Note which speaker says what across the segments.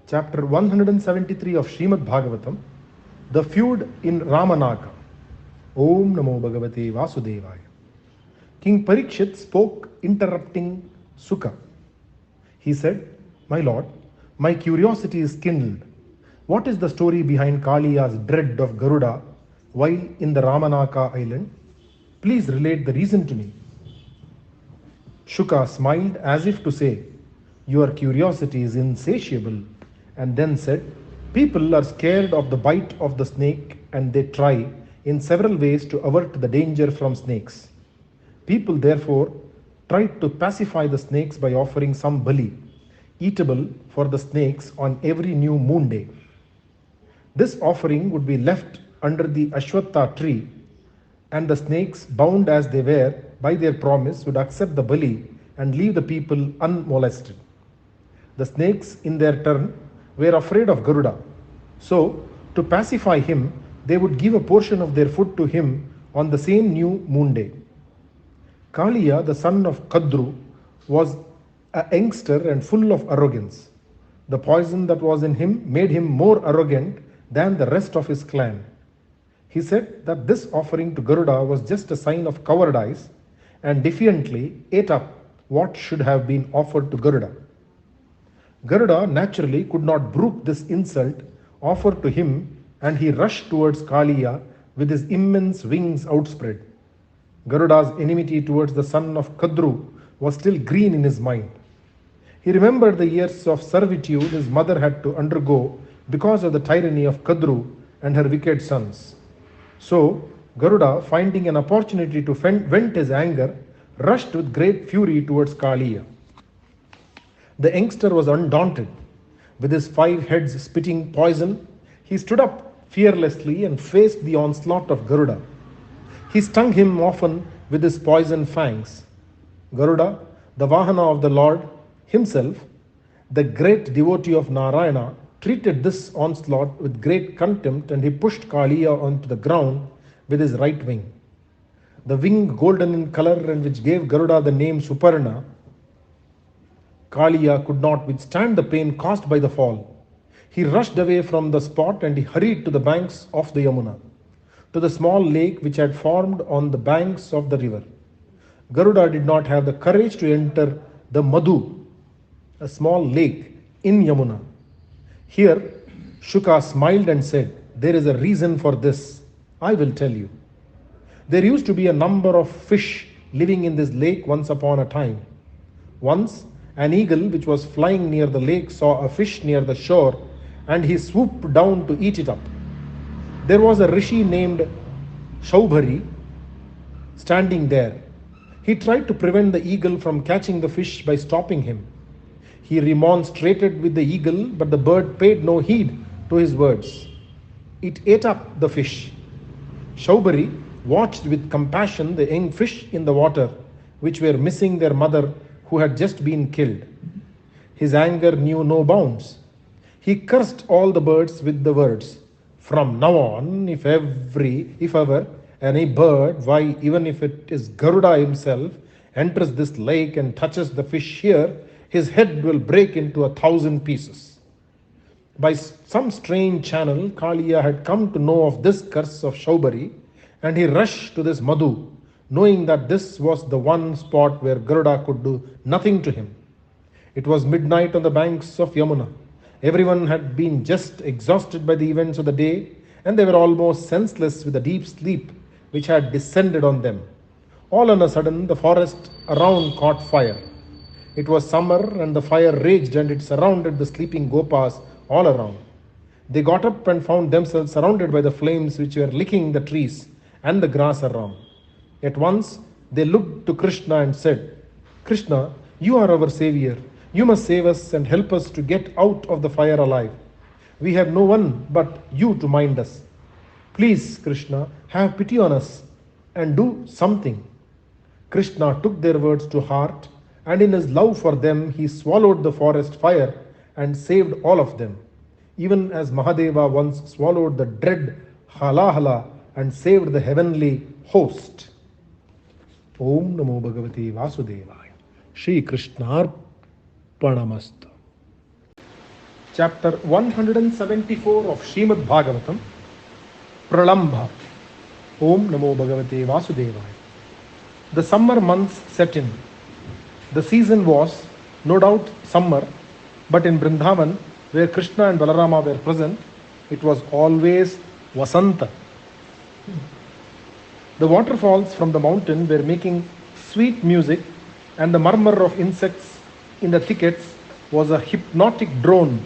Speaker 1: chapter 173 of Shrimadbhagavatam, the feud in Ramanaka. Om Namo Bhagavate Vasudevaya. King Parikshit spoke, interrupting Sukha. He said, "My lord, my curiosity is kindled. What is the story behind Kaliya's dread of Garuda while in the Ramanaka island? Please relate the reason to me." Shuka smiled as if to say, "Your curiosity is insatiable," and then said, "People are scared of the bite of the snake and they try in several ways to avert the danger from snakes. People therefore tried to pacify the snakes by offering some bali, eatable for the snakes on every new moon day. This offering would be left under the Ashwatha tree, and the snakes, bound as they were by their promise, would accept the bali and leave the people unmolested. The snakes, in their turn, were afraid of Garuda. So, to pacify him, they would give a portion of their food to him on the same new moon day. Kaliya, the son of Kadru, was a youngster and full of arrogance. The poison that was in him made him more arrogant than the rest of his clan. He said that this offering to Garuda was just a sign of cowardice and defiantly ate up what should have been offered to Garuda. Garuda naturally could not brook this insult offered to him, and he rushed towards Kaliya with his immense wings outspread. Garuda's enmity towards the son of Kadru was still green in his mind. He remembered the years of servitude his mother had to undergo because of the tyranny of Kadru and her wicked sons. So, Garuda, finding an opportunity to vent his anger, rushed with great fury towards Kaliya. The youngster was undaunted. With his 5 heads spitting poison, he stood up fearlessly and faced the onslaught of Garuda. He stung him often with his poison fangs. Garuda, the Vahana of the Lord himself, the great devotee of Narayana, treated this onslaught with great contempt, and he pushed Kaliya onto the ground with his right wing. The wing, golden in color and which gave Garuda the name Suparna, Kaliya could not withstand the pain caused by the fall. He rushed away from the spot and he hurried to the banks of the Yamuna, to the small lake which had formed on the banks of the river. Garuda did not have the courage to enter the Madhu, a small lake in Yamuna. Here, Shuka smiled and said, "There is a reason for this. I will tell you. There used to be a number of fish living in this lake once upon a time. Once, an eagle which was flying near the lake saw a fish near the shore, and he swooped down to eat it up. There was a rishi named Shaubhari standing there. He tried to prevent the eagle from catching the fish by stopping him. He remonstrated with the eagle, but the bird paid no heed to his words. It ate up the fish. Shaubhari watched with compassion the young fish in the water, which were missing their mother who had just been killed. His anger knew no bounds. He cursed all the birds with the words, 'From now on, if ever any bird, why, even if it is Garuda himself, enters this lake and touches the fish here, his head will break into 1,000 pieces.' By some strange channel, Kaliya had come to know of this curse of Shaubhari, and he rushed to this Madhu, knowing that this was the one spot where Garuda could do nothing to him. It was midnight on the banks of Yamuna. Everyone had been just exhausted by the events of the day, and they were almost senseless with the deep sleep which had descended on them. All on a sudden, the forest around caught fire. It was summer, and the fire raged, and it surrounded the sleeping Gopas all around. They got up and found themselves surrounded by the flames which were licking the trees and the grass around. At once, they looked to Krishna and said, "Krishna, you are our savior. You must save us and help us to get out of the fire alive. We have no one but you to mind us. Please, Krishna, have pity on us and do something." Krishna took their words to heart, and in his love for them, he swallowed the forest fire and saved all of them, even as Mahadeva once swallowed the dread Halahala and saved the heavenly host. Om Namo Bhagavate Vasudevaya. Shri Krishna Arpanamastu. chapter 174 of Shrimadbhagavatam, Pralambha. Om Namo Bhagavate Vasudevaya. The summer months set in. The season was, no doubt, summer, but in Vrindavan, where Krishna and Balarama were present, it was always Vasanta. The waterfalls from the mountain were making sweet music, and the murmur of insects in the thickets was a hypnotic drone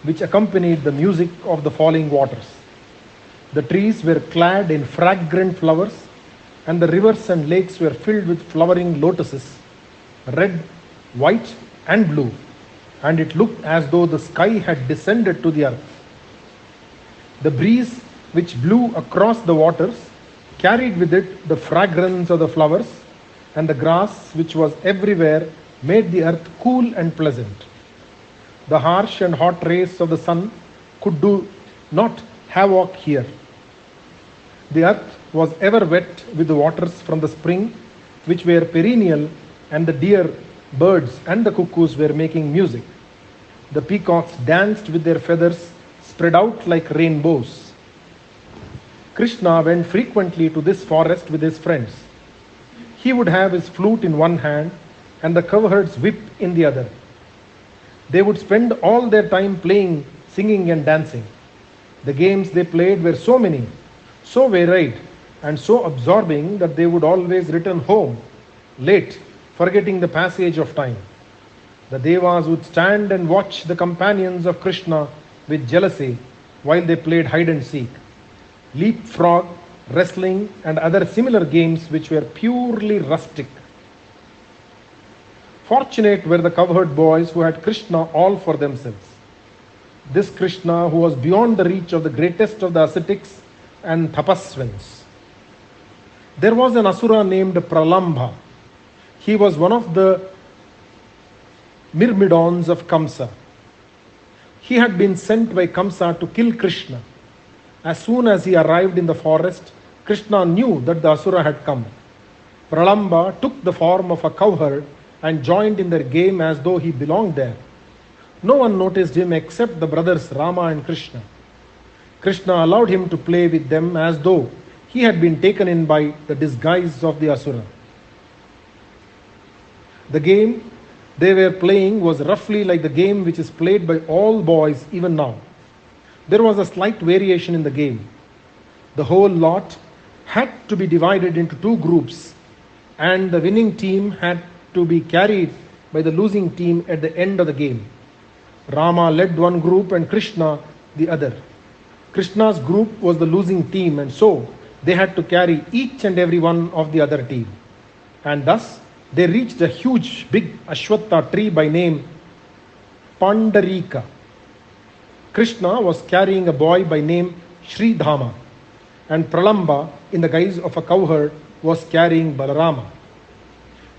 Speaker 1: which accompanied the music of the falling waters. The trees were clad in fragrant flowers, and the rivers and lakes were filled with flowering lotuses, red, white, and blue, and it looked as though the sky had descended to the earth. The breeze which blew across the waters carried with it the fragrance of the flowers, and the grass which was everywhere made the earth cool and pleasant. The harsh and hot rays of the sun could do not havoc here. The earth was ever wet with the waters from the spring, which were perennial, and the deer, birds, and the cuckoos were making music. The peacocks danced with their feathers spread out like rainbows. Krishna went frequently to this forest with his friends. He would have his flute in one hand and the cowherd's whip in the other. They would spend all their time playing, singing, and dancing. The games they played were so many, so varied, and so absorbing that they would always return home late, forgetting the passage of time. The Devas would stand and watch the companions of Krishna with jealousy while they played hide and seek, leapfrog, wrestling, and other similar games which were purely rustic. Fortunate were the cowherd boys who had Krishna all for themselves. This Krishna, who was beyond the reach of the greatest of the ascetics and tapasvins. There was an asura named Pralambha. He was one of the myrmidons of Kamsa. He had been sent by Kamsa to kill Krishna. As soon as he arrived in the forest, Krishna knew that the asura had come. Pralambha took the form of a cowherd and joined in their game as though he belonged there. No one noticed him except the brothers Rama and Krishna. Krishna allowed him to play with them as though he had been taken in by the disguise of the asura. The game they were playing was roughly like the game which is played by all boys even now. There was a slight variation in the game. The whole lot had to be divided into two groups, and the winning team had to be carried by the losing team at the end of the game. Rama led one group and Krishna the other. Krishna's group was the losing team, and so they had to carry each and every one of the other team. And thus they reached a huge big Ashwatha tree by name Pandarika. Krishna was carrying a boy by name Shridhama, and Pralamba, in the guise of a cowherd, was carrying Balarama.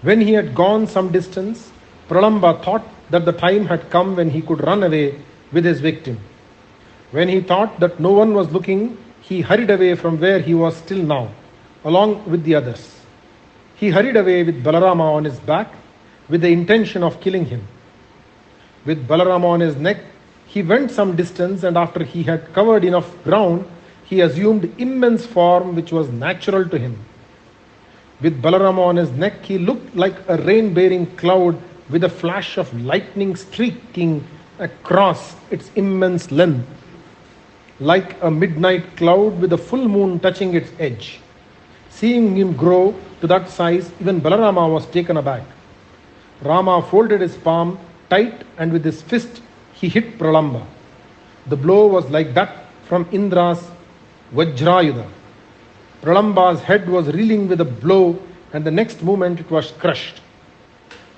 Speaker 1: When he had gone some distance, Pralamba thought that the time had come when he could run away with his victim. When he thought that no one was looking, he hurried away from where he was till now, along with the others. He hurried away with Balarama on his back, with the intention of killing him. With Balarama on his neck, he went some distance, and after he had covered enough ground, he assumed immense form which was natural to him. With Balarama on his neck, he looked like a rain-bearing cloud with a flash of lightning streaking across its immense length, like a midnight cloud with a full moon touching its edge. Seeing him grow to that size, even Balarama was taken aback. Rama folded his palm tight, and with his fist he hit Pralamba. The blow was like that from Indra's Vajrayudha. Pralamba's head was reeling with a blow, and the next moment it was crushed.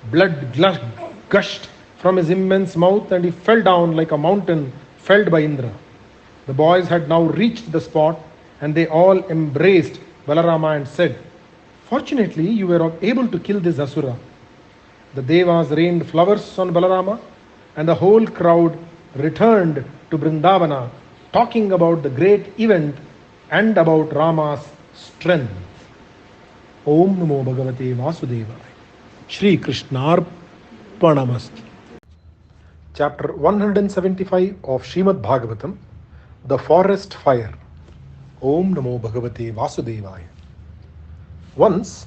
Speaker 1: Blood gushed from his immense mouth, and he fell down like a mountain felled by Indra. The boys had now reached the spot, and they all embraced Balarama and said, "Fortunately, you were able to kill this asura." The Devas rained flowers on Balarama, and the whole crowd returned to Vrindavana, talking about the great event and about Rama's strength. Om Namo Bhagavate Vasudevaya. Shri Krishnarpanamasti. Chapter 175 of Shrimadbhagavatam, The Forest Fire. Om Namo Bhagavate Vasudevaya. Once,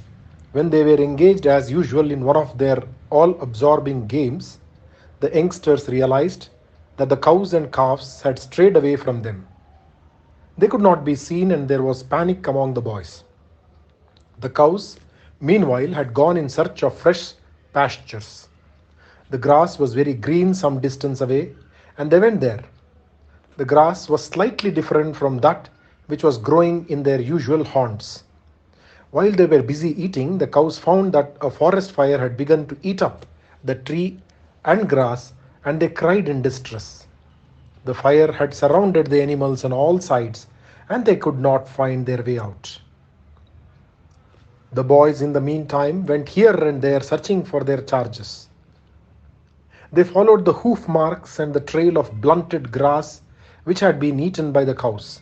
Speaker 1: when they were engaged as usual in one of their all-absorbing games, the youngsters realized that the cows and calves had strayed away from them. They could not be seen and there was panic among the boys. The cows, meanwhile, had gone in search of fresh pastures. The grass was very green some distance away, and they went there. The grass was slightly different from that which was growing in their usual haunts. While they were busy eating, the cows found that a forest fire had begun to eat up the tree and grass, and they cried in distress. The fire had surrounded the animals on all sides, and they could not find their way out. The boys, in the meantime, went here and there searching for their charges. They followed the hoof marks and the trail of blunted grass which had been eaten by the cows.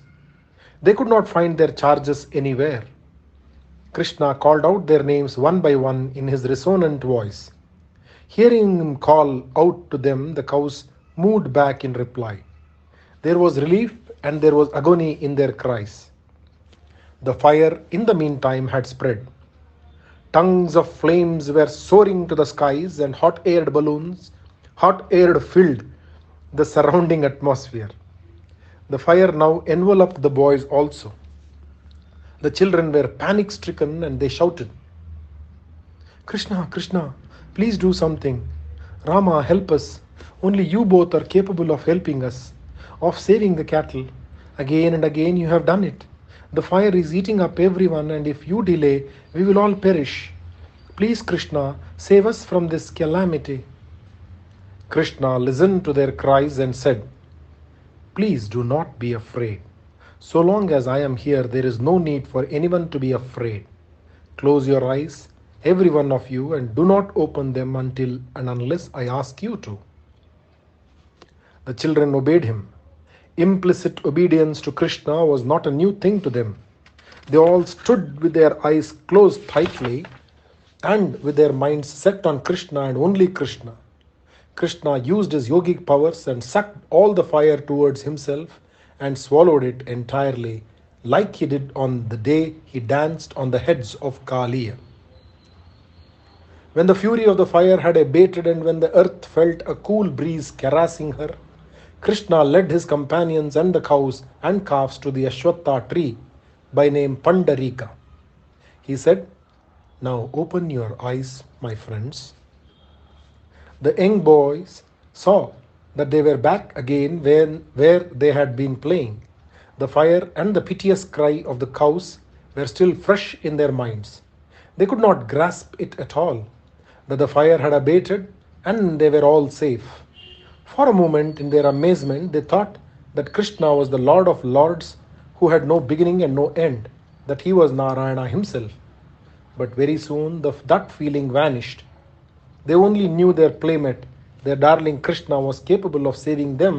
Speaker 1: They could not find their charges anywhere. Krishna called out their names one by one in his resonant voice. Hearing him call out to them, the cows moved back in reply. There was relief and there was agony in their cries. The fire, in the meantime, had spread. Tongues of flames were soaring to the skies, and hot-aired filled the surrounding atmosphere. The fire now enveloped the boys also. The children were panic-stricken and they shouted, "Krishna, Krishna, please do something. Rama, help us. Only you both are capable of helping us, of saving the cattle. Again and again you have done it. The fire is eating up everyone, and if you delay, we will all perish. Please, Krishna, save us from this calamity." Krishna listened to their cries and said, "Please do not be afraid. So long as I am here, there is no need for anyone to be afraid. Close your eyes, every one of you, and do not open them until and unless I ask you to." The children obeyed him. Implicit obedience to Krishna was not a new thing to them. They all stood with their eyes closed tightly and with their minds set on Krishna and only Krishna. Krishna used his yogic powers and sucked all the fire towards himself and swallowed it entirely, like he did on the day he danced on the heads of Kaliya. When the fury of the fire had abated and when the earth felt a cool breeze caressing her, Krishna led his companions and the cows and calves to the Ashwatha tree by name Pandarika. He said, "Now open your eyes, my friends." The young boys saw that they were back again where they had been playing. The fire and the piteous cry of the cows were still fresh in their minds. They could not grasp it at all, that the fire had abated and they were all safe. For a moment, in their amazement, they thought that Krishna was the Lord of Lords who had no beginning and no end, that he was Narayana himself. But very soon that feeling vanished. They only knew their playmate, their darling Krishna, was capable of saving them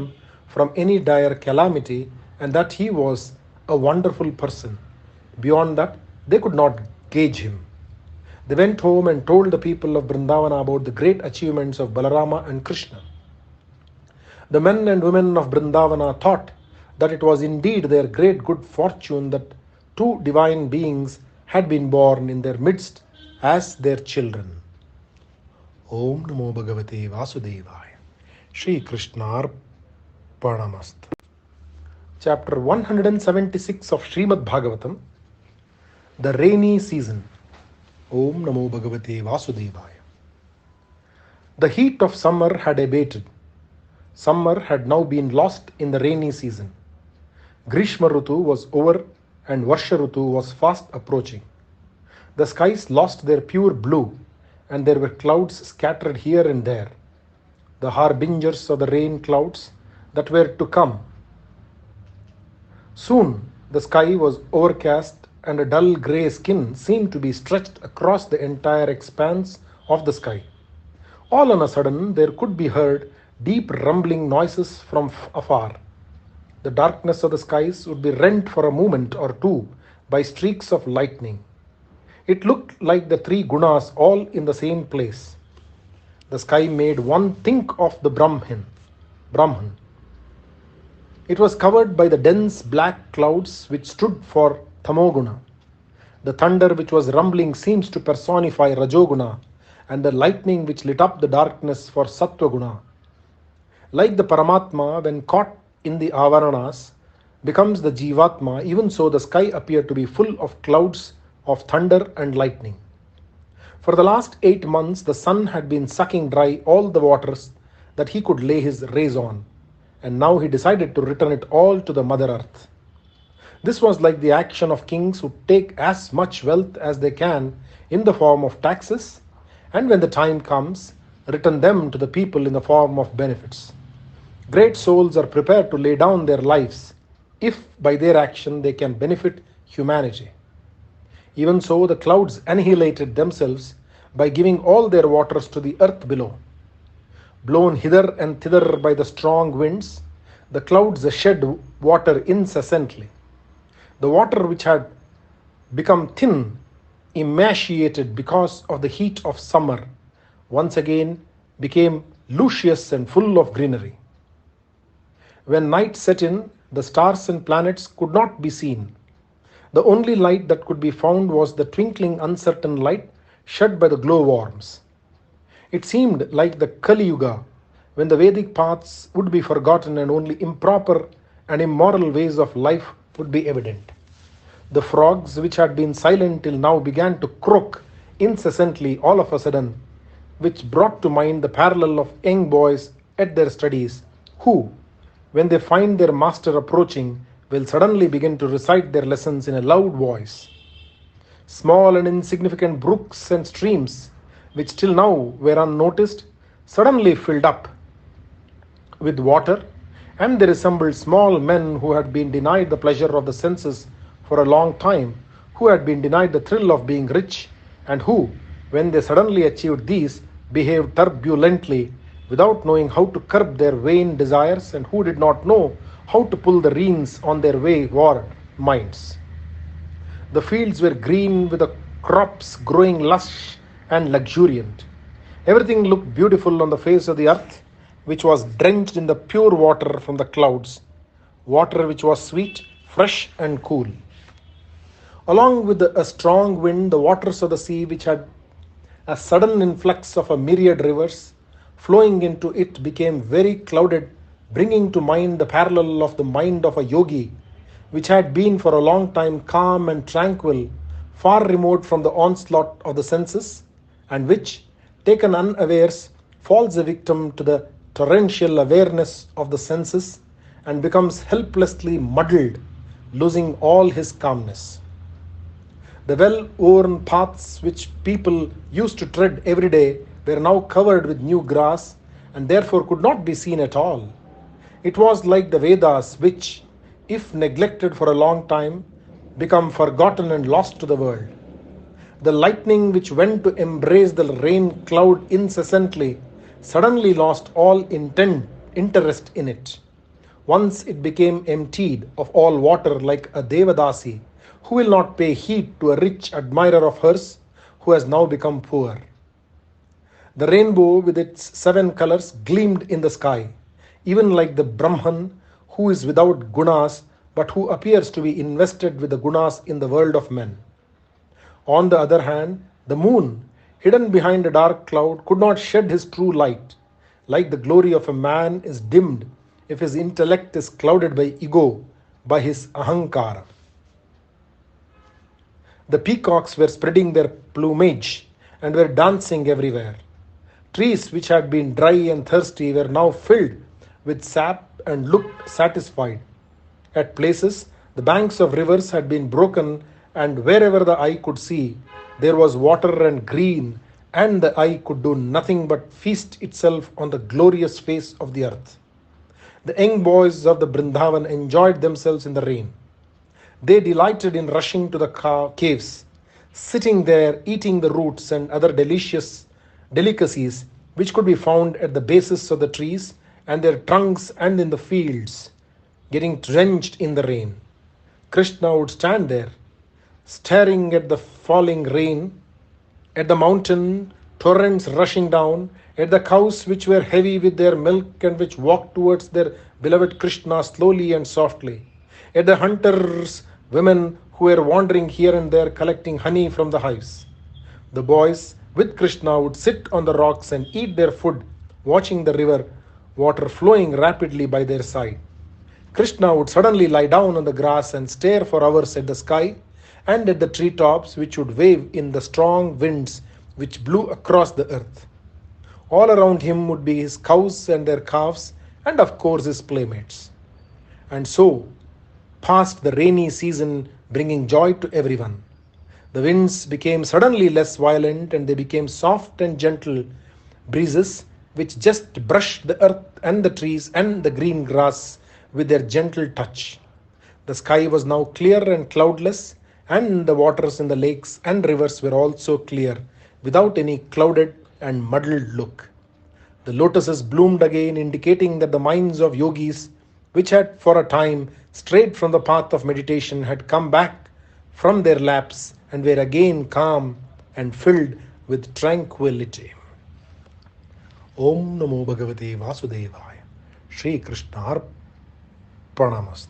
Speaker 1: from any dire calamity, and that he was a wonderful person. Beyond that, they could not gauge him. They went home and told the people of Vrindavana about the great achievements of Balarama and Krishna. The men and women of Vrindavana thought that it was indeed their great good fortune that two divine beings had been born in their midst as their children. Om Namo Bhagavate Vasudevaya. Shri Krishna Arpanamast. Chapter 176 of Shrimadbhagavatam, The Rainy Season. Om Namo Bhagavate Vasudevaya. The heat of summer had abated. Summer had now been lost in the rainy season. Grishma Rutu was over and Varsha Rutu was fast approaching. The skies lost their pure blue and there were clouds scattered here and there, the harbingers of the rain clouds that were to come. Soon the sky was overcast and a dull grey skin seemed to be stretched across the entire expanse of the sky. All on a sudden there could be heard deep rumbling noises from afar. The darkness of the skies would be rent for a moment or two by streaks of lightning. It looked like the three gunas all in the same place. The sky made one think of the Brahman. Brahman. It was covered by the dense black clouds which stood for Tamoguna. The thunder which was rumbling seems to personify Rajoguna, and the lightning which lit up the darkness for Sattva-guna. Like the Paramatma, when caught in the Avaranas, becomes the Jivatma, even so the sky appeared to be full of clouds of thunder and lightning. For the last 8 months, the sun had been sucking dry all the waters that he could lay his rays on, and now he decided to return it all to the Mother Earth. This was like the action of kings who take as much wealth as they can in the form of taxes, and when the time comes, return them to the people in the form of benefits. Great souls are prepared to lay down their lives if by their action they can benefit humanity. Even so, the clouds annihilated themselves by giving all their waters to the earth below. Blown hither and thither by the strong winds, the clouds shed water incessantly. The water which had become thin, emaciated because of the heat of summer, once again became luscious and full of greenery. When night set in, the stars and planets could not be seen. The only light that could be found was the twinkling uncertain light shed by the glowworms. It seemed like the Kali Yuga, when the Vedic paths would be forgotten and only improper and immoral ways of life would be evident. The frogs, which had been silent till now, began to croak incessantly all of a sudden, which brought to mind the parallel of young boys at their studies, who, when they find their master approaching, will suddenly begin to recite their lessons in a loud voice. Small and insignificant brooks and streams, which till now were unnoticed, suddenly filled up with water, and they resembled small men who had been denied the pleasure of the senses for a long time, who had been denied the thrill of being rich, and who, when they suddenly achieved these, behaved turbulently without knowing how to curb their vain desires, and who did not know how to pull the reins on their wayward minds. The fields were green with the crops growing lush and luxuriant. Everything looked beautiful on the face of the earth, which was drenched in the pure water from the clouds, water which was sweet, fresh, and cool. Along with a strong wind, the waters of the sea, which had a sudden influx of a myriad rivers flowing into it, became very clouded, bringing to mind the parallel of the mind of a yogi, which had been for a long time calm and tranquil, far removed from the onslaught of the senses, and which, taken unawares, falls a victim to the torrential awareness of the senses and becomes helplessly muddled, losing all his calmness. The well-worn paths which people used to tread every day were now covered with new grass and therefore could not be seen at all. It was like the Vedas which, if neglected for a long time, become forgotten and lost to the world. The lightning which went to embrace the rain cloud incessantly suddenly lost all interest in it. Once it became emptied of all water like a Devadasi, who will not pay heed to a rich admirer of hers who has now become poor. The rainbow with its 7 colors gleamed in the sky, even like the Brahman who is without gunas but who appears to be invested with the gunas in the world of men. On the other hand, the moon, hidden behind a dark cloud, could not shed his true light, like the glory of a man is dimmed if his intellect is clouded by ego, by his ahankara. The peacocks were spreading their plumage and were dancing everywhere. Trees which had been dry and thirsty were now filled with sap and looked satisfied. At places, the banks of rivers had been broken, and wherever the eye could see, there was water and green, and the eye could do nothing but feast itself on the glorious face of the earth. The young boys of the Brindavan enjoyed themselves in the rain. They delighted in rushing to the caves, sitting there eating the roots and other delicious delicacies which could be found at the bases of the trees and their trunks and in the fields, getting drenched in the rain. Krishna would stand there, staring at the falling rain, at the mountain torrents rushing down, at the cows which were heavy with their milk and which walked towards their beloved Krishna slowly and softly, at the hunters' women who were wandering here and there collecting honey from the hives. The boys with Krishna would sit on the rocks and eat their food, watching the river water flowing rapidly by their side. Krishna would suddenly lie down on the grass and stare for hours at the sky and at the treetops which would wave in the strong winds which blew across the earth. All around him would be his cows and their calves, and of course his playmates. And so passed the rainy season, bringing joy to everyone. The winds became suddenly less violent and they became soft and gentle breezes which just brushed the earth and the trees and the green grass with their gentle touch. The sky was now clear and cloudless, and the waters in the lakes and rivers were also clear, without any clouded and muddled look. The lotuses bloomed again, indicating that the minds of yogis, which had for a time strayed from the path of meditation, had come back from their laps and were again calm and filled with tranquility. Om Namo Bhagavate Vasudevaya. Shri Krishna Arpanamast.